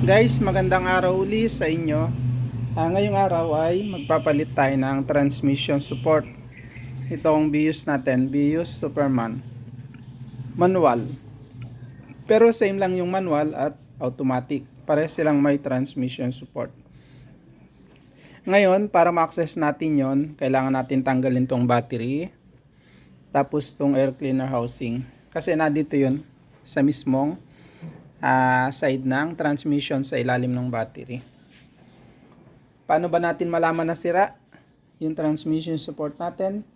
Guys, magandang araw uli sa inyo. Ngayong araw ay magpapalit tayo ng transmission support. Itong Vios natin, Vios Superman. Manual. Pero same lang yung manual at automatic. Pares silang may transmission support. Ngayon, para ma-access natin yon, kailangan natin tanggalin tong battery. Tapos tong air cleaner housing. Kasi nandito yun sa mismong side ng transmission sa ilalim ng battery. Paano ba natin malaman na sira yung transmission support natin?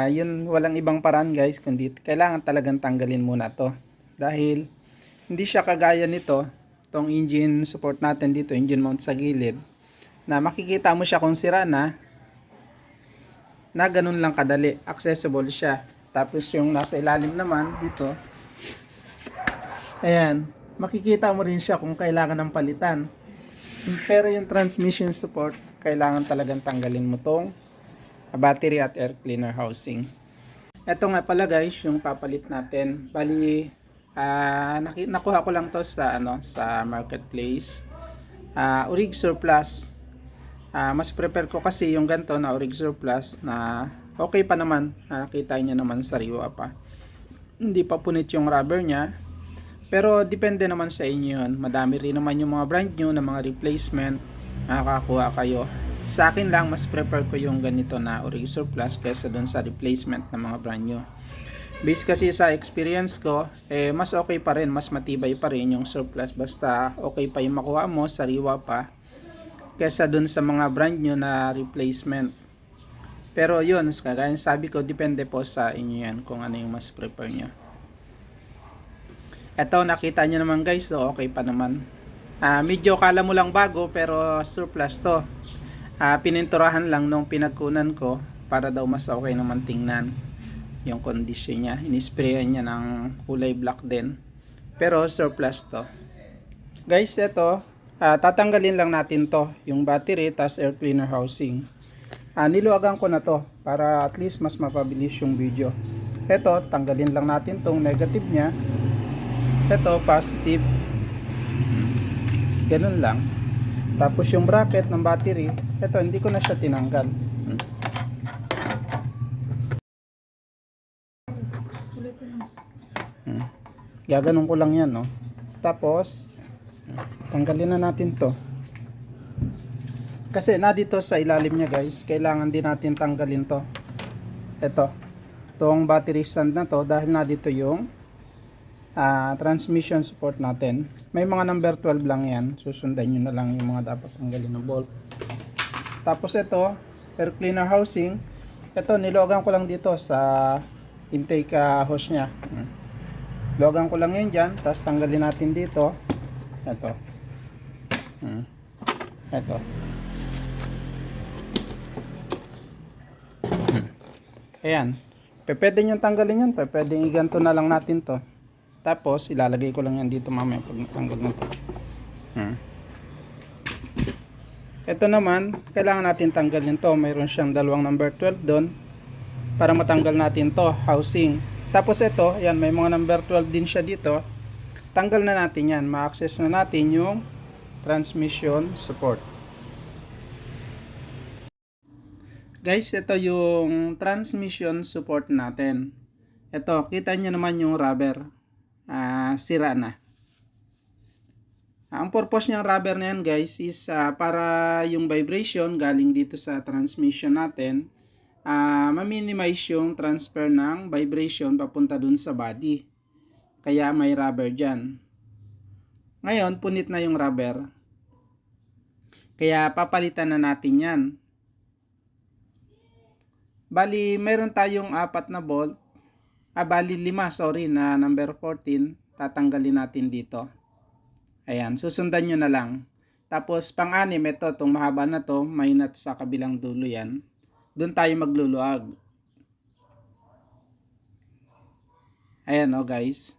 Yun walang ibang paraan guys, kundi kailangan talagang tanggalin muna to. Dahil hindi siya kagaya nito, tong engine support natin dito, engine mount sa gilid, na makikita mo siya kung sira na ganun lang kadali, accessible siya. Tapos yung nasa ilalim naman dito, ayan, makikita mo rin siya kung kailangan ng palitan. Pero yung transmission support, kailangan talagang tanggalin mo tong battery at air cleaner housing. Ito nga pala guys, yung papalit natin. Bali, nakuha ko lang to sa sa marketplace. Orig Surplus. Mas prefer ko kasi yung ganito na Orig Surplus na okay pa naman. Nakita niya naman sariwa pa. Hindi pa punit yung rubber niya. Pero depende naman sa inyo yun. Madami rin naman yung mga brand new na mga replacement. Nakakakuha kayo. Sa akin lang, mas prefer ko yung ganito na Orig Surplus kaysa dun sa replacement na mga brand new. Based kasi sa experience ko, mas okay pa rin, mas matibay pa rin yung surplus. Basta okay pa yung makuha mo, sariwa pa, kaysa dun sa mga brand new na replacement. Pero yun, kagaya sabi ko, depende po sa inyo yan kung ano yung mas prefer nyo. Ito, nakita nyo naman guys, so okay pa naman. Medyo kala mo lang bago, pero surplus to. Pininturahan lang nung pinagkunan ko para daw mas okay naman tingnan yung condition niya. Inisprayan niya ng kulay black din. Pero surplus to. Guys, ito, tatanggalin lang natin to, yung battery, tas air cleaner housing. Niluwagan ko na to para at least mas mapabilis yung video. Ito, tanggalin lang natin tong negative niya. Ito, positive. Ganun lang. Tapos yung bracket ng battery, ito, hindi ko na siya tinanggal. Gaganon ko lang yan, no? Tapos, tanggalin na natin to. Kasi na dito sa ilalim niya guys, kailangan din natin tanggalin to. Ito, tong battery stand na to, dahil na dito yung transmission support natin. May mga number 12 lang yan. Susundan nyo na lang yung mga dapat tanggalin ng bolt. Tapos ito, air cleaner housing. Ito, nilogan ko lang dito sa intake hose nya. Logan ko lang yun dyan. Tapos tanggalin natin dito. Ito. Ito. Ayan. Pwede nyo tanggalin yan. Pwede iganto na lang natin to. Tapos, ilalagay ko lang yan dito mamaya pag natanggal na ito. Ito naman, kailangan natin tanggalin to. Mayroon siyang dalawang number 12 doon. Para matanggal natin to, housing. Tapos ito, yan, may mga number 12 din siya dito. Tanggal na natin yan. Ma-access na natin yung transmission support. Guys, ito yung transmission support natin. Ito, kita nyo naman yung rubber. Sira na. Ang purpose niyang rubber na yan guys is para yung vibration galing dito sa transmission natin, ma-minimize yung transfer ng vibration papunta dun sa body. Kaya may rubber dyan. Ngayon, punit na yung rubber. Kaya papalitan na natin yan. Bali, meron tayong 4 na bolt. Bali 5, sorry, na number 14. Tatanggalin natin dito. Ayan, susundan nyo na lang. Tapos, pang-anim, ito, itong mahaba na to, may nut sa kabilang dulo yan. Doon tayo magluluag. Ayan, guys.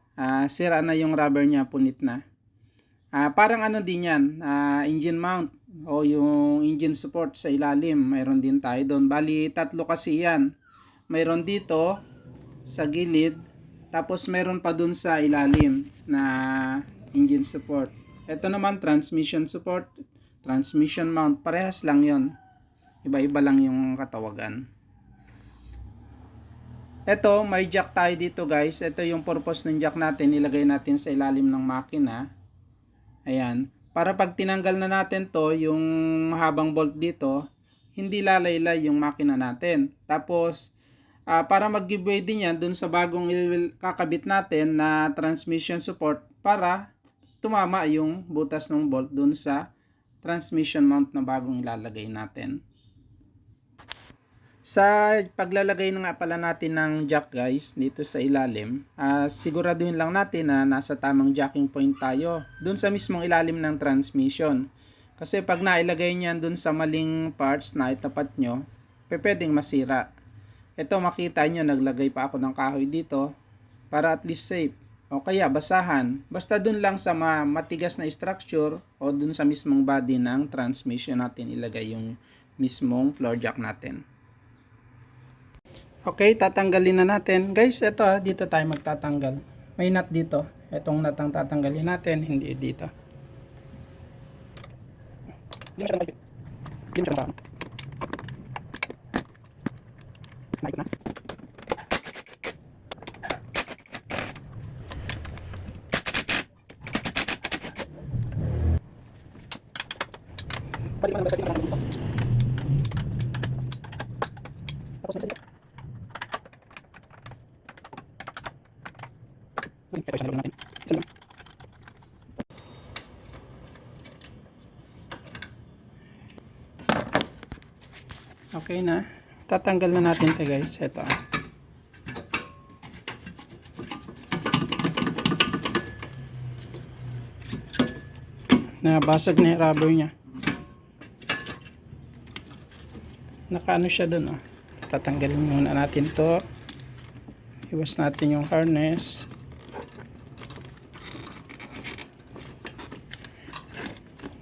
Sira na yung rubber niya, punit na. Parang ano din yan, engine mount o yung engine support sa ilalim. Mayroon din tayo doon. Bali, 3 kasi yan. Mayroon dito, sa gilid. Tapos mayroon pa dun sa ilalim na engine support. Ito naman transmission support, transmission mount, parehas lang yon. Iba-iba lang yung katawagan. Ito, may jack tayo dito guys. Ito yung purpose ng jack natin. Ilagay natin sa ilalim ng makina. Ayan. Para pag tinanggal na natin to, yung habang bolt dito, hindi lalaylay yung makina natin. Tapos, para mag-giveaway din yan dun sa bagong kakabit natin na transmission support para tumama yung butas ng bolt dun sa transmission mount na bagong ilalagay natin. Sa paglalagay na nga pala natin ng jack guys dito sa ilalim, siguraduhin lang natin na nasa tamang jacking point tayo dun sa mismong ilalim ng transmission. Kasi pag nailagay niyan dun sa maling parts na itapat nyo, pwedeng masira. Ito makita nyo, naglagay pa ako ng kahoy dito para at least safe. O kaya basahan, basta dun lang sa matigas na structure o dun sa mismong body ng transmission natin ilagay yung mismong floor jack natin. Okay, tatanggalin na natin. Guys, ito dito tayo magtatanggal. May nut dito. Itong nut ang tatanggalin natin, hindi dito. Hindi na. Okay na. Tatanggal na natin ito guys. Ito. Nabasag na yung rubber niya. Nakaano siya dun. Tatanggalin muna natin to. Iwas natin yung harness.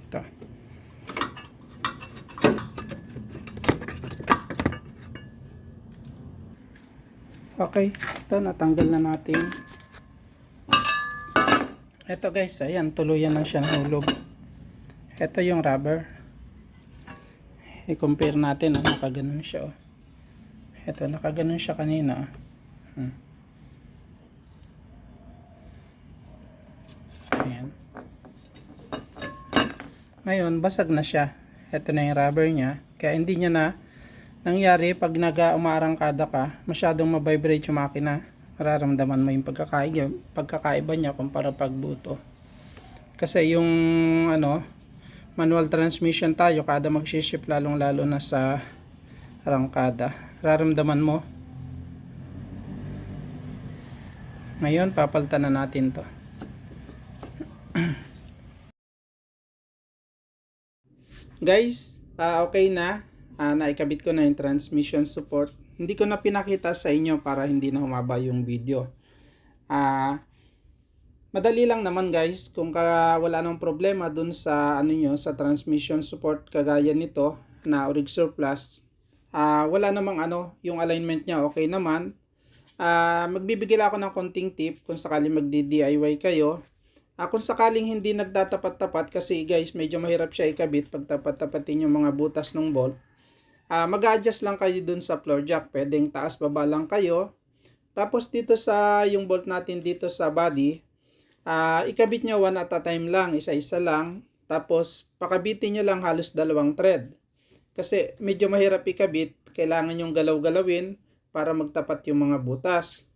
Ito. Okay, ito natanggal na natin. Ito guys, ayan, tuluyan na siya nahulog. Ito yung rubber. I-compare natin, nakaganon siya. Ito, nakaganon siya kanina. Ayan. Ngayon, basag na siya. Ito na yung rubber niya. Kaya hindi niya na nangyari pag umaarangkada ka, masyadong mabibrate yung makina. Mararamdaman mo yung pagkakaiba niya kumpara pagbuto. Kasi yung manual transmission tayo, kada mag-shift lalong lalo na sa arangkada. Mararamdaman mo. Ngayon, papalitan na natin to. Guys, okay na. Naikabit ko na yung transmission support. Hindi ko na pinakita sa inyo para hindi na humaba yung video. Madali lang naman guys, kung wala nang problema dun sa sa transmission support kagaya nito na Orig Surplus, wala namang yung alignment niya okay naman. Magbibigay ako ng konting tip kung sakaling magdi-DIY kayo. Kung sakaling hindi nagtatapat-tapat, kasi guys medyo mahirap siya ikabit pag tapat-tapatin yung mga butas ng bolt. Mag-adjust lang kayo dun sa floor jack. Pwedeng taas baba lang kayo. Tapos dito sa yung bolt natin dito sa body, ikabit nyo one at a time lang, isa-isa lang. Tapos pakabitin nyo lang halos 2 thread. Kasi medyo mahirap ikabit, kailangan yung galaw-galawin para magtapat yung mga butas.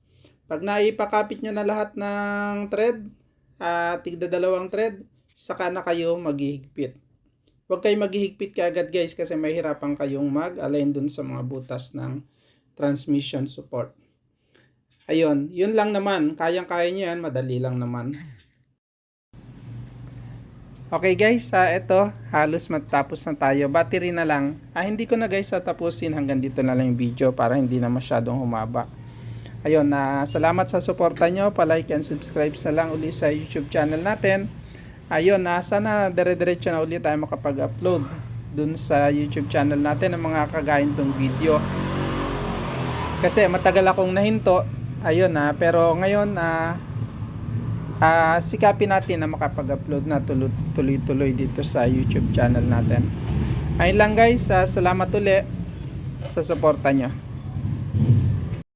Pag naipakapit nyo na lahat ng thread, tigda 2 thread, saka na kayo maghihigpit. Huwag kayo maghihigpit kaagad guys kasi mahirapan kayong mag-align dun sa mga butas ng transmission support. Ayun, yun lang naman. Kayang-kaya nyo yan, madali lang naman. Okay guys, ito, halos matapos na tayo. Battery na lang. Hindi ko na guys tapusin, hanggang dito na lang yung video para hindi na masyadong humaba. Ayun, salamat sa suporta nyo. Pa-like and subscribe na lang uli sa YouTube channel natin. Ayun, sana dire-diretso na ulit tayo makapag-upload dun sa YouTube channel natin ng mga kagayan tong video. Kasi matagal akong nahinto. Ayun, pero ngayon sikapin natin na makapag-upload na tuloy-tuloy dito sa YouTube channel natin. Ayun lang guys, salamat uli sa suporta nyo.